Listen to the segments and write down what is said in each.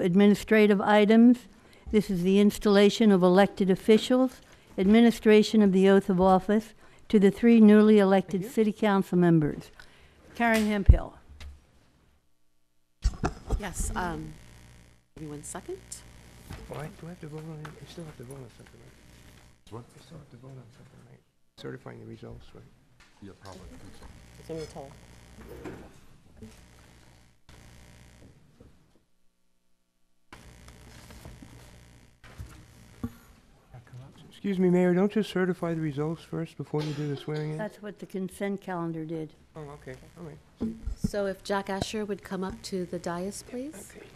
administrative items. This is the installation of elected officials, administration of the oath of office to the 3 newly elected city council members. Karen Hemphill. Yes, give me 1 second. Well, do I have to vote on it? I still have to vote on something, right? What? I still have to vote on something, right? Certifying the results, right? Yeah, probably. I think so. Give me a tell. Excuse me, Mayor, don't you certify the results first before you do the swearing in? That's what the consent calendar did. Oh, okay, all right. So if Jack Asher would come up to the dais, please. Okay.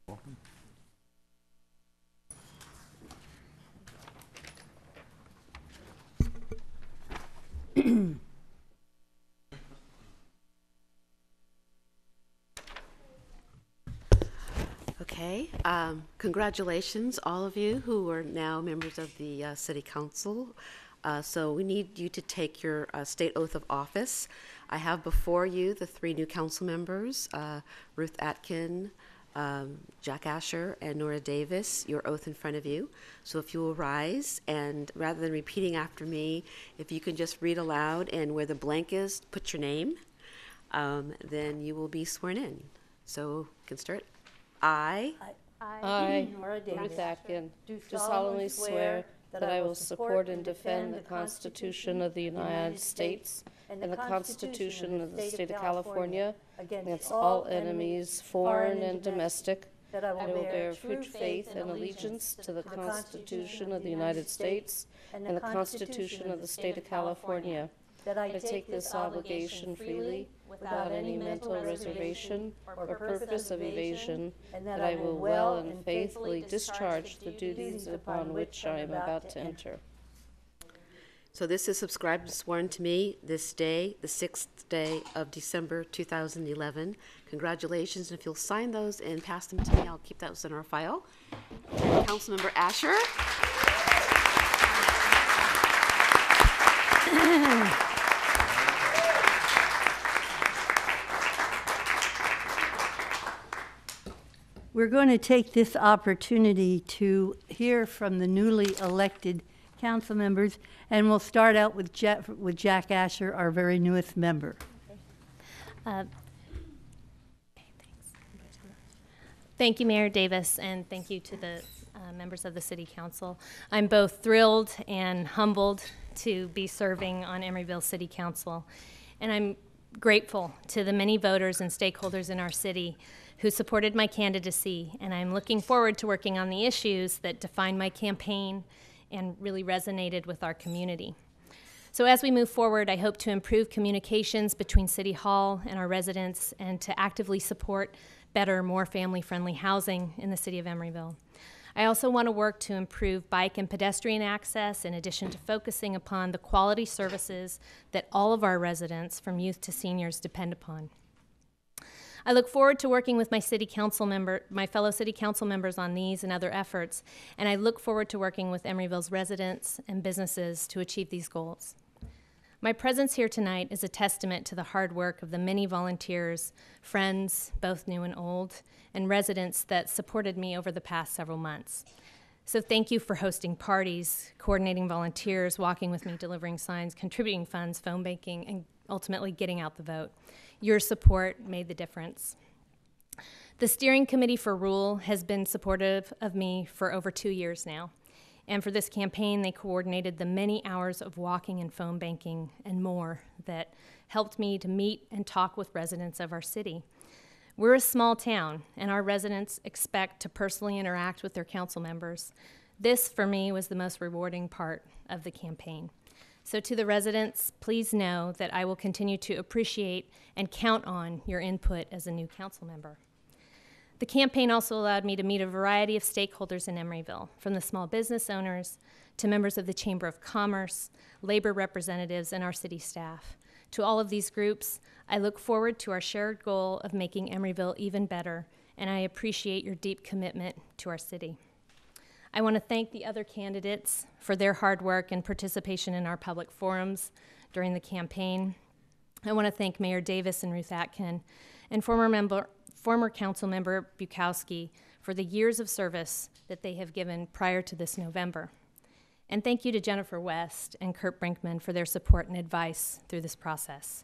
Welcome. Okay, congratulations, all of you who are now members of the City Council. So we need you to take your state oath of office. I have before you the 3 new council members, Ruth Atkin, Jack Asher, and Nora Davis, your oath in front of you. So if you will rise, and rather than repeating after me, if you can just read aloud, and where the blank is, put your name, then you will be sworn in. So you can start. I, Nora Davis, Ruth Atkin, do solemnly swear that I will support and defend the Constitution of the United States and the Constitution of the State of California against all enemies, foreign and domestic. That I will bear true faith and allegiance to the Constitution of the United States and the Constitution of the State of California. That I take this obligation freely, without any mental reservation or purpose of evasion, and that I will well and faithfully discharge the duties upon which I am about to enter. so this is subscribed and sworn to me this day, the 6th day of December 2011. Congratulations, and if you'll sign those and pass them to me, I'll keep those in our file. Councilmember Asher. We're going to take this opportunity to hear from the newly elected council members, and we'll start out with Jack Asher, our very newest member. Thank you, Mayor Davis, and thank you to the members of the City Council. I'm both thrilled and humbled to be serving on Emeryville City Council, and I'm grateful to the many voters and stakeholders in our city who supported my candidacy, and I'm looking forward to working on the issues that define my campaign and really resonated with our community. So as we move forward, I hope to improve communications between City Hall and our residents and to actively support better, more family-friendly housing in the city of Emeryville. I also want to work to improve bike and pedestrian access in addition to focusing upon the quality services that all of our residents, from youth to seniors, depend upon. I look forward to working with my fellow city council members on these and other efforts, and I look forward to working with Emeryville's residents and businesses to achieve these goals. My presence here tonight is a testament to the hard work of the many volunteers, friends, both new and old, and residents that supported me over the past several months. So thank you for hosting parties, coordinating volunteers, walking with me, delivering signs, contributing funds, phone banking, and ultimately getting out the vote. Your support made the difference. The Steering Committee for Rule has been supportive of me for over 2 years now. And for this campaign, they coordinated the many hours of walking and phone banking and more that helped me to meet and talk with residents of our city. We're a small town, and our residents expect to personally interact with their council members. This, for me, was the most rewarding part of the campaign. So to the residents, please know that I will continue to appreciate and count on your input as a new council member. The campaign also allowed me to meet a variety of stakeholders in Emeryville, from the small business owners to members of the Chamber of Commerce, labor representatives, and our city staff, To all of these groups, I look forward to our shared goal of making Emeryville even better, and I appreciate your deep commitment to our city. I want to thank the other candidates for their hard work and participation in our public forums during the campaign. I want to thank Mayor Davis and Ruth Atkin and former council member Bukowski for the years of service that they have given prior to this November. And thank you to Jennifer West and Kurt Brinkman for their support and advice through this process.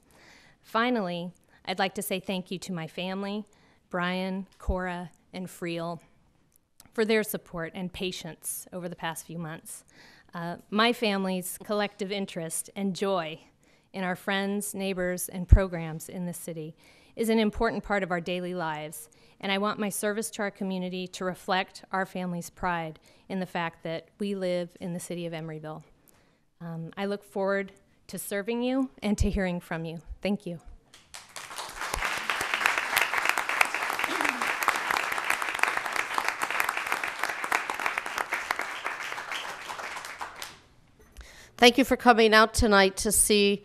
Finally, I'd like to say thank you to my family, Brian, Cora, and Friel, for their support and patience over the past few months. My family's collective interest and joy in our friends, neighbors, and programs in this city is an important part of our daily lives, and I want my service to our community to reflect our family's pride in the fact that we live in the city of Emeryville. I look forward to serving you and to hearing from you. Thank you. Thank you for coming out tonight to see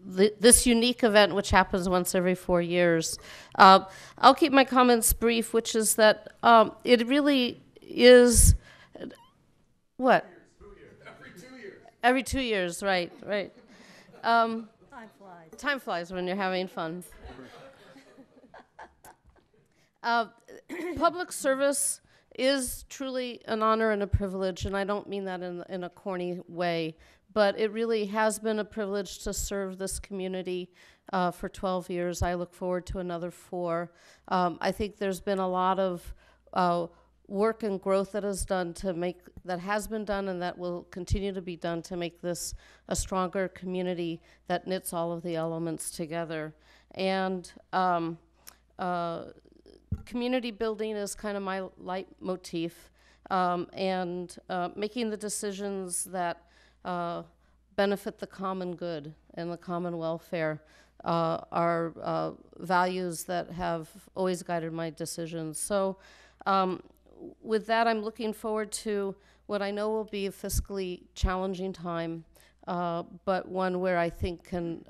this unique event, which happens once every 4 years. I'll keep my comments brief, which is that it really is, what? Every 2 years, right. Time flies. Time flies when you're having fun. Public service is truly an honor and a privilege, and I don't mean that in a corny way, but it really has been a privilege to serve this community for 12 years. I look forward to another 4. I think there's been a lot of work and growth that has been done and that will continue to be done to make this a stronger community that knits all of the elements together. And community building is kind of my leitmotif, and making the decisions that benefit the common good and the common welfare are values that have always guided my decisions. So with that, I'm looking forward to what I know will be a fiscally challenging time, but one where I think can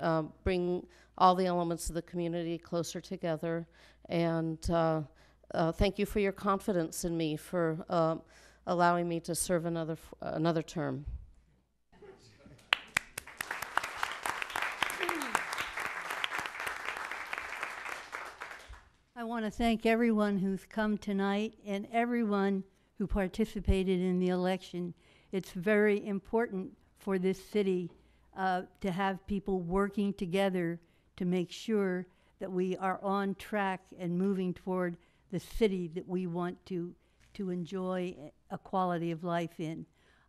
bring all the elements of the community closer together. And thank you for your confidence in me, for allowing me to serve another term. I want to thank everyone who's come tonight and everyone who participated in the election. It's very important for this city to have people working together to make sure that we are on track and moving toward the city that we want to enjoy a quality of life in.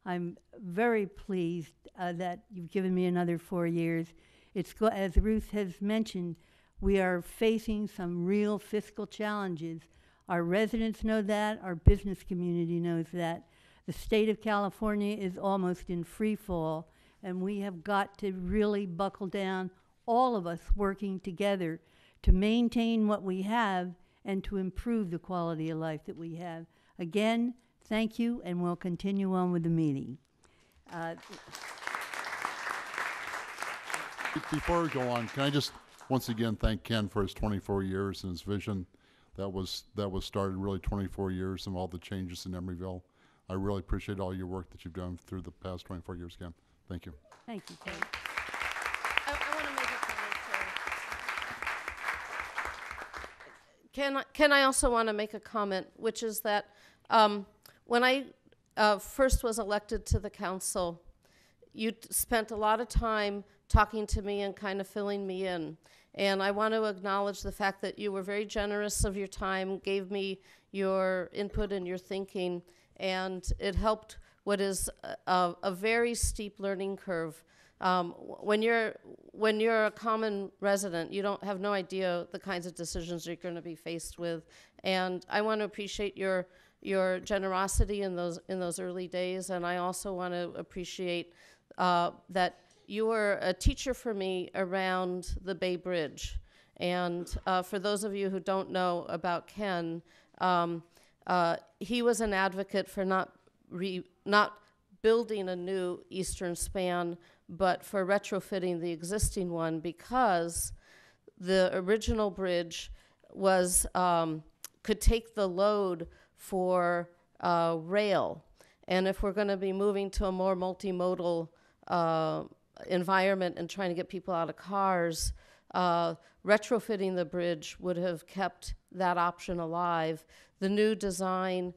I'm very pleased that you've given me another 4 years. As Ruth has mentioned, we are facing some real fiscal challenges. Our residents know that, our business community knows that. The state of California is almost in free fall, and we have got to really buckle down, all of us working together to maintain what we have and to improve the quality of life that we have. Again, thank you, and we'll continue on with the meeting. Before we go on, can I just once again thank Ken for his 24 years and his vision that was started really 24 years and all the changes in Emeryville. I really appreciate all your work that you've done through the past 24 years, Ken. Thank you. Thank you, Kate. I want to make a comment, too. Ken, I also want to make a comment, which is that when I first was elected to the council, you spent a lot of time talking to me and kind of filling me in. And I want to acknowledge the fact that you were very generous of your time, gave me your input and your thinking, and it helped what is a very steep learning curve. When you're a common resident, you don't have no idea the kinds of decisions you're going to be faced with. And I want to appreciate your generosity in those early days, and I also want to appreciate that you were a teacher for me around the Bay Bridge. And for those of you who don't know about Ken, he was an advocate for not building a new eastern span, but for retrofitting the existing one, because the original bridge was could take the load for rail. And if we're going to be moving to a more multimodal environment and trying to get people out of cars, retrofitting the bridge would have kept that option alive. The new design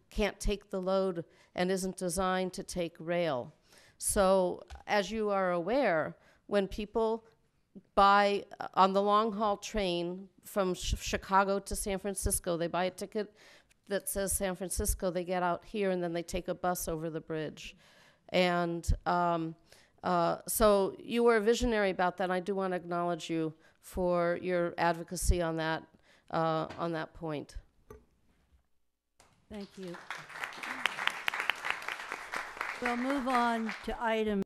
can't take the load and isn't designed to take rail. So as you are aware, when people buy on the long haul train from Chicago to San Francisco, they buy a ticket that says San Francisco, they get out here, and then they take a bus over the bridge. And so you were a visionary about that. I do want to acknowledge you for your advocacy on that point. Thank you. We'll move on to item